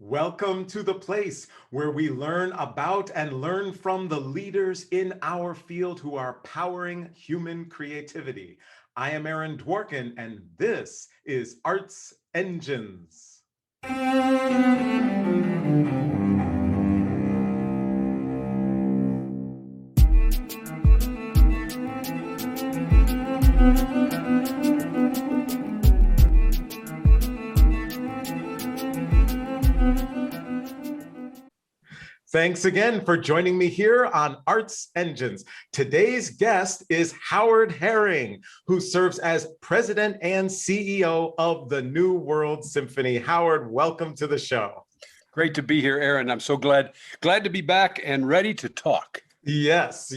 Welcome to the place where we learn about and learn from the leaders in our field who are powering human creativity. I am Aaron Dworkin, and this is Arts Engines. Thanks again for joining me here on Arts Engines. Today's guest is Howard Herring, who serves as president and CEO of the New World Symphony. Howard, welcome to the show. Great to be here, Aaron. I'm so glad to be back and ready to talk. Yes.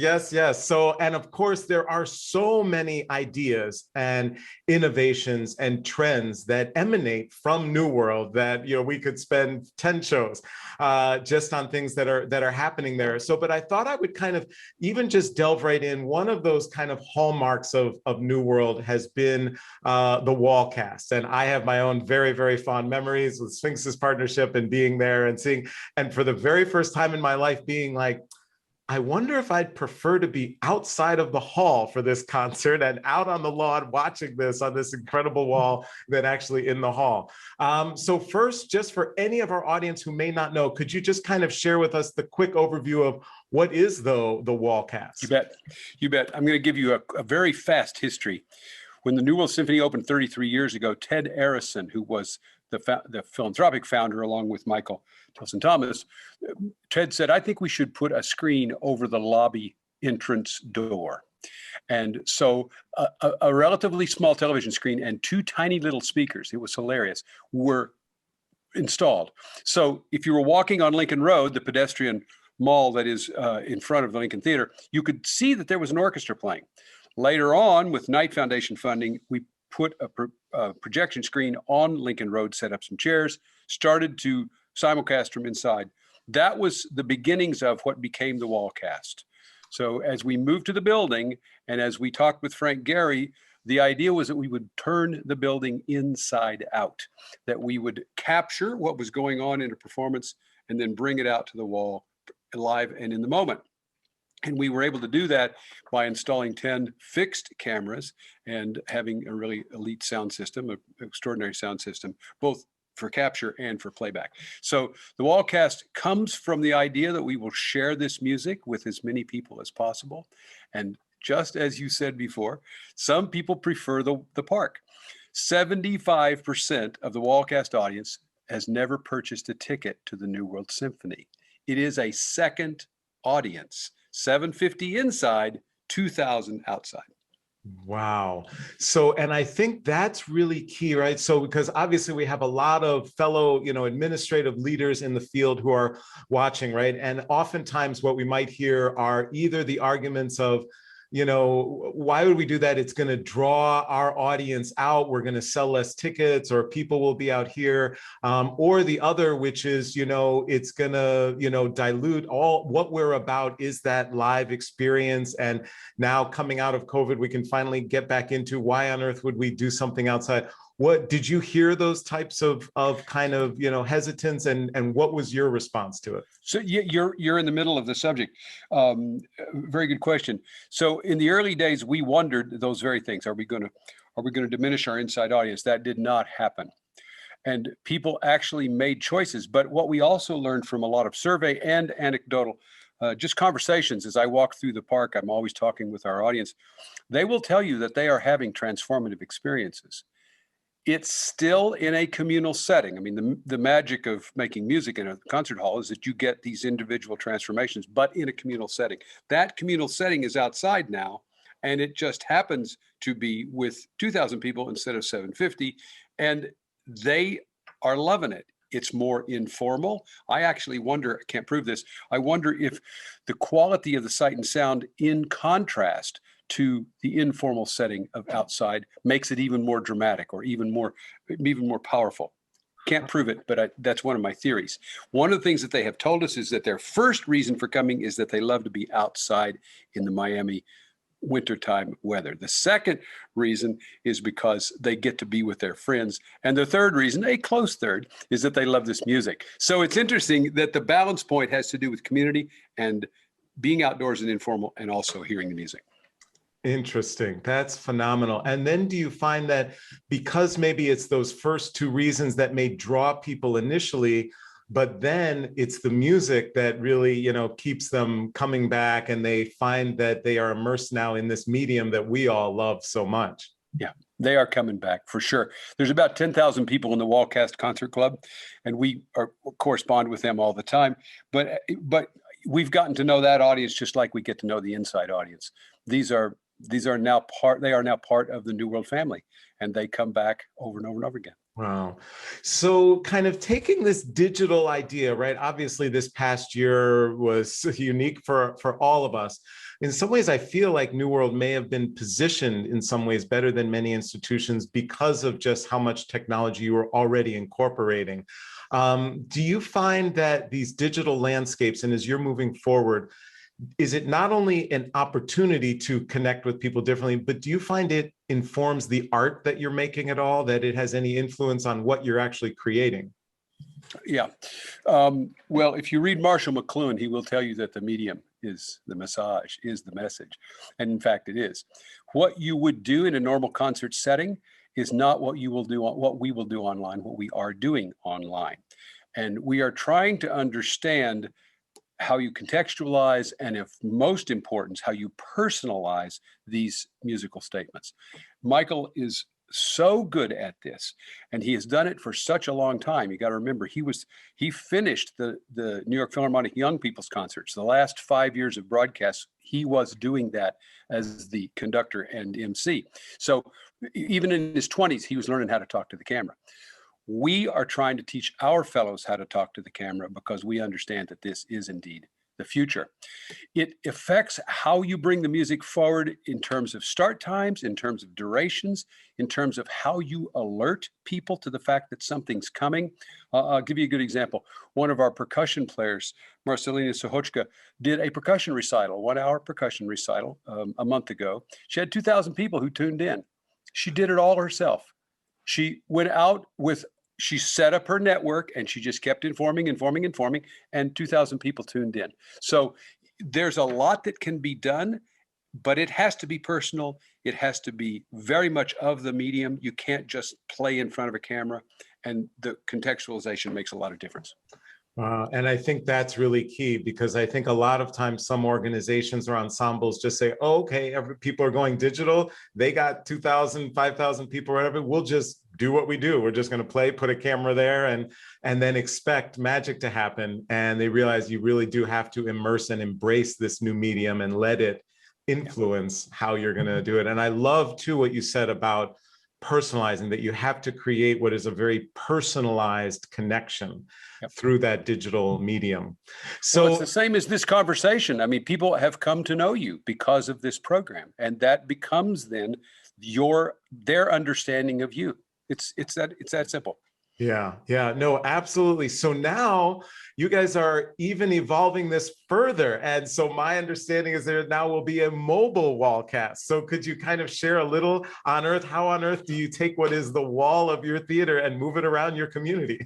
So, and of course, there are so many ideas and innovations and trends that emanate from New World that, we could spend 10 shows just on things that are happening there. So, but I thought I would kind of even just delve right in. One of those kind of hallmarks of New World has been the Wallcast. And I have my own very, very fond memories with Sphinx's partnership and being there and seeing, and for the very first time in my life being like, I wonder if I'd prefer to be outside of the hall for this concert and out on the lawn watching this on this incredible wall than actually in the hall. So first, just for any of our audience who may not know, could you just kind of share with us the quick overview of what is the Wallcast? You bet. I'm going to give you a very fast history. When the New World Symphony opened 33 years ago, Ted Arison, who was the philanthropic founder along with Michael Tilson Thomas, Ted said, I think we should put a screen over the lobby entrance door. And so a relatively small television screen and two tiny little speakers, it was hilarious, were installed. So if you were walking on Lincoln Road, the pedestrian mall that is in front of the Lincoln Theater, you could see that there was an orchestra playing. Later on, with Knight Foundation funding, we put a projection screen on Lincoln Road, set up some chairs, started to simulcast from inside. That was the beginnings of what became the Wallcast. So as we moved to the building, and as we talked with Frank Gehry, the idea was that we would turn the building inside out, that we would capture what was going on in a performance and then bring it out to the wall live and in the moment. And we were able to do that by installing 10 fixed cameras and having a really elite sound system, an extraordinary sound system, both for capture and for playback. So the Wallcast comes from the idea that we will share this music with as many people as possible. And just as you said before, some people prefer the park. 75% of the Wallcast audience has never purchased a ticket to the New World Symphony. It is a second audience. 750 inside, 2,000 outside. Wow. So, and I think that's really key, right? So, because obviously we have a lot of fellow, administrative leaders in the field who are watching, right? And oftentimes what we might hear are either the arguments of, why would we do that? It's going to draw our audience out. We're going to sell less tickets, or people will be out here. Or the other, which is, it's going to, dilute all what we're about is that live experience. And now coming out of COVID, we can finally get back into why on earth would we do something outside? What did you hear those types of kind of, hesitance, and what was your response to it? So you're in the middle of the subject. Very good question. So in the early days, we wondered those very things. Are we going to diminish our inside audience? That did not happen. And people actually made choices. But what we also learned from a lot of survey and anecdotal just conversations as I walk through the park, I'm always talking with our audience. They will tell you that they are having transformative experiences. It's still in a communal setting. I mean, the magic of making music in a concert hall is that you get these individual transformations, but in a communal setting. That communal setting is outside now, and it just happens to be with 2,000 people instead of 750, and they are loving it. It's more informal. I actually wonder, I can't prove this, I wonder if the quality of the sight and sound in contrast to the informal setting of outside makes it even more dramatic or even more powerful. Can't prove it, but that's one of my theories. One of the things that they have told us is that their first reason for coming is that they love to be outside in the Miami wintertime weather. The second reason is because they get to be with their friends. And the third reason, a close third, is that they love this music. So it's interesting that the balance point has to do with community and being outdoors and informal, and also hearing the music. Interesting. That's phenomenal. And then do you find that because maybe it's those first two reasons that may draw people initially, but then it's the music that really, you know, keeps them coming back, and they find that they are immersed now in this medium that we all love so much? Yeah, they are coming back for sure. There's about 10,000 people in the Wallcast Concert Club, and we correspond with them all the time. But we've gotten to know that audience just like we get to know the inside audience. These are now part of the New World family, and they come back over and over and over again. Wow. So kind of taking this digital idea, right? Obviously, this past year was unique for all of us. In some ways, I feel like New World may have been positioned in some ways better than many institutions because of just how much technology you were already incorporating. Do you find that these digital landscapes, and as you're moving forward, is it not only an opportunity to connect with people differently, but do you find it informs the art that you're making at all, that it has any influence on what you're actually creating? Yeah. Well, if you read Marshall McLuhan, he will tell you that the medium is the massage, is the message. And in fact, it is. What you would do in a normal concert setting is not what you will do, what we will do online, what we are doing online. And we are trying to understand how you contextualize, and if most important, how you personalize these musical statements. Michael is so good at this, and he has done it for such a long time. You got to remember, he finished the New York Philharmonic Young People's Concerts. The last 5 years of broadcasts, he was doing that as the conductor and MC. So even in his 20s, he was learning how to talk to the camera. We are trying to teach our fellows how to talk to the camera because we understand that this is indeed the future. It affects how you bring the music forward in terms of start times, in terms of durations, in terms of how you alert people to the fact that something's coming. I'll give you a good example. One of our percussion players, Marcelina Sohochka, did a percussion recital, 1 hour percussion recital a month ago. She had 2,000 people who tuned in. She did it all herself. She went out she set up her network, and she just kept informing, and 2,000 people tuned in. So there's a lot that can be done, but it has to be personal. It has to be very much of the medium. You can't just play in front of a camera, and the contextualization makes a lot of difference. And I think that's really key, because I think a lot of times some organizations or ensembles just say, oh, okay, people are going digital. They got 2,000, 5,000 people, whatever. We'll just do what we do. We're just going to play, put a camera there, and then expect magic to happen. And they realize you really do have to immerse and embrace this new medium and let it influence how you're going to do it. And I love too what you said about personalizing, that you have to create what is a very personalized connection through that digital medium. So well, it's the same as this conversation. I mean, people have come to know you because of this program, and that becomes then their understanding of you. It's that simple. Yeah, no, absolutely. So now you guys are even evolving this further. And so my understanding is there now will be a mobile Wallcast. So could you kind of share a little how on earth do you take what is the wall of your theater and move it around your community?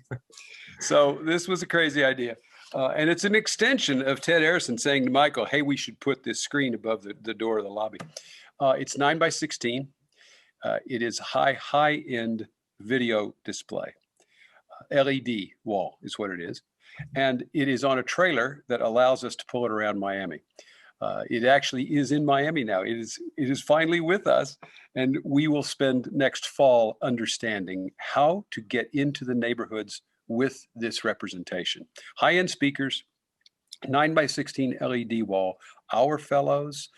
So this was a crazy idea. And it's an extension of Ted Arison saying to Michael, hey, we should put this screen above the door of the lobby. It's 9 by 16. It is high-end video display. LED wall is what it is. And it is on a trailer that allows us to pull it around Miami. It actually is in Miami now. It is finally with us. And we will spend next fall understanding how to get into the neighborhoods with this representation. High-end speakers, 9 by 16 LED wall. Our fellows,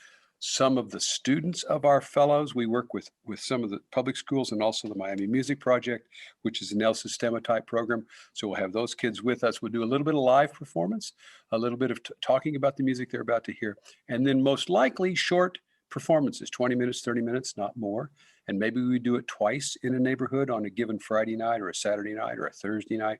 some of the students of our fellows, we work with some of the public schools and also the Miami Music Project, which is an El Sistema type program. So we'll have those kids with us. We'll do a little bit of live performance, a little bit of talking about the music they're about to hear, and then most likely short performances, 20 minutes, 30 minutes, not more. And maybe we do it twice in a neighborhood on a given Friday night or a Saturday night or a Thursday night.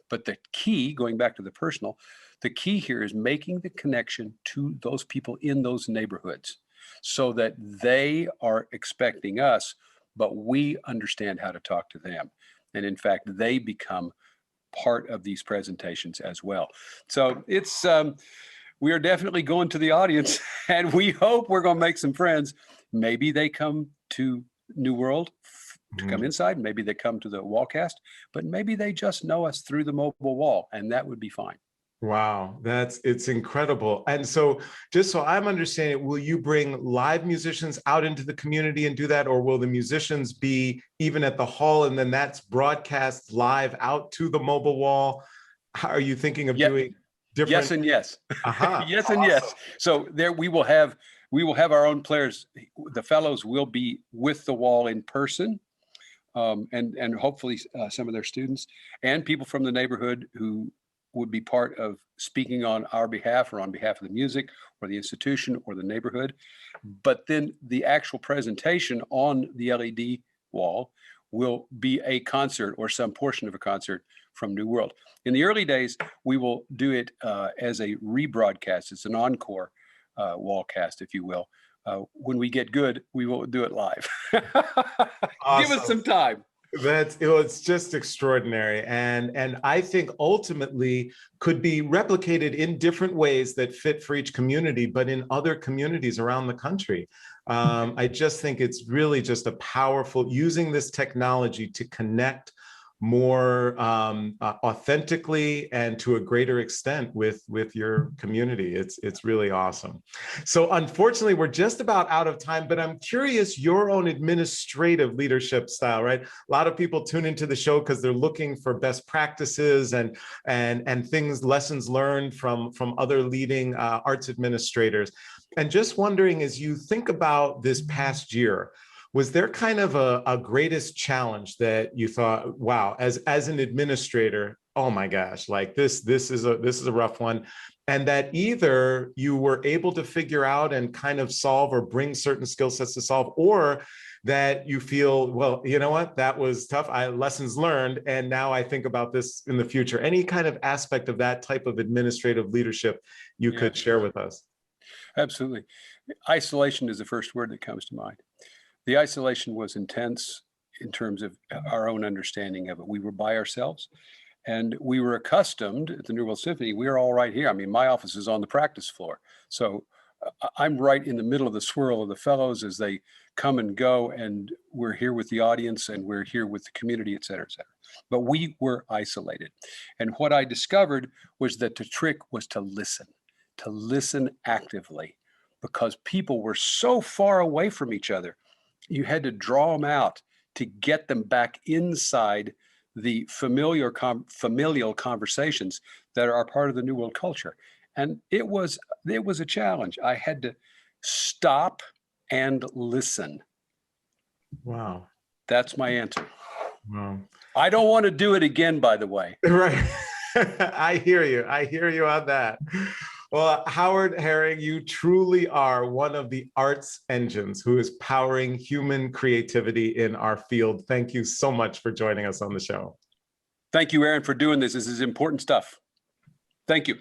But the key, going back to the personal, the key here is making the connection to those people in those neighborhoods. so that they are expecting us, but we understand how to talk to them. And in fact, they become part of these presentations as well. So it's, we are definitely going to the audience, and we hope we're going to make some friends. Maybe they come to New World to come inside. Maybe they come to the Wallcast, but maybe they just know us through the mobile wall, and that would be fine. Wow, it's incredible. And so just so I'm understanding, will you bring live musicians out into the community and do that? Or will the musicians be even at the hall and then that's broadcast live out to the mobile wall? How are you thinking of doing different? Yes and yes. Yes and yes. So there we will have our own players. The fellows will be with the wall in person. And hopefully some of their students and people from the neighborhood who would be part of speaking on our behalf or on behalf of the music or the institution or the neighborhood. But then the actual presentation on the LED wall will be a concert or some portion of a concert from New World. In the early days, we will do it as a rebroadcast. It's an encore Wallcast, if you will. When we get good, we will do it live. Awesome. Give us some time. It's just extraordinary, and I think ultimately could be replicated in different ways that fit for each community, but in other communities around the country. I just think it's really just a powerful, using this technology to connect more authentically and to a greater extent with your community. It's really awesome. So unfortunately, we're just about out of time, but I'm curious your own administrative leadership style, right? A lot of people tune into the show because they're looking for best practices and things, lessons learned from other leading arts administrators. And just wondering, as you think about this past year, was there kind of a greatest challenge that you thought, wow, as an administrator, oh my gosh, like this is a rough one, and that either you were able to figure out and kind of solve or bring certain skill sets to solve, or that you feel, well, you know what, that was tough, lessons learned, and now I think about this in the future. Any kind of aspect of that type of administrative leadership you could share with us? Absolutely. Isolation is the first word that comes to mind. The isolation was intense in terms of our own understanding of it. We were by ourselves, and we were accustomed at the New World Symphony. We are all right here. I mean, my office is on the practice floor. So I'm right in the middle of the swirl of the fellows as they come and go, and we're here with the audience, and we're here with the community, et cetera, et cetera. But we were isolated. And what I discovered was that the trick was to listen actively, because people were so far away from each other. You had to draw them out to get them back inside the familial conversations that are part of the New World culture. And it was a challenge. I had to stop and listen. Wow. That's my answer. Wow. I don't want to do it again, by the way. Right. I hear you. I hear you on that. Well, Howard Herring, you truly are one of the arts engines who is powering human creativity in our field. Thank you so much for joining us on the show. Thank you, Aaron, for doing this. This is important stuff. Thank you.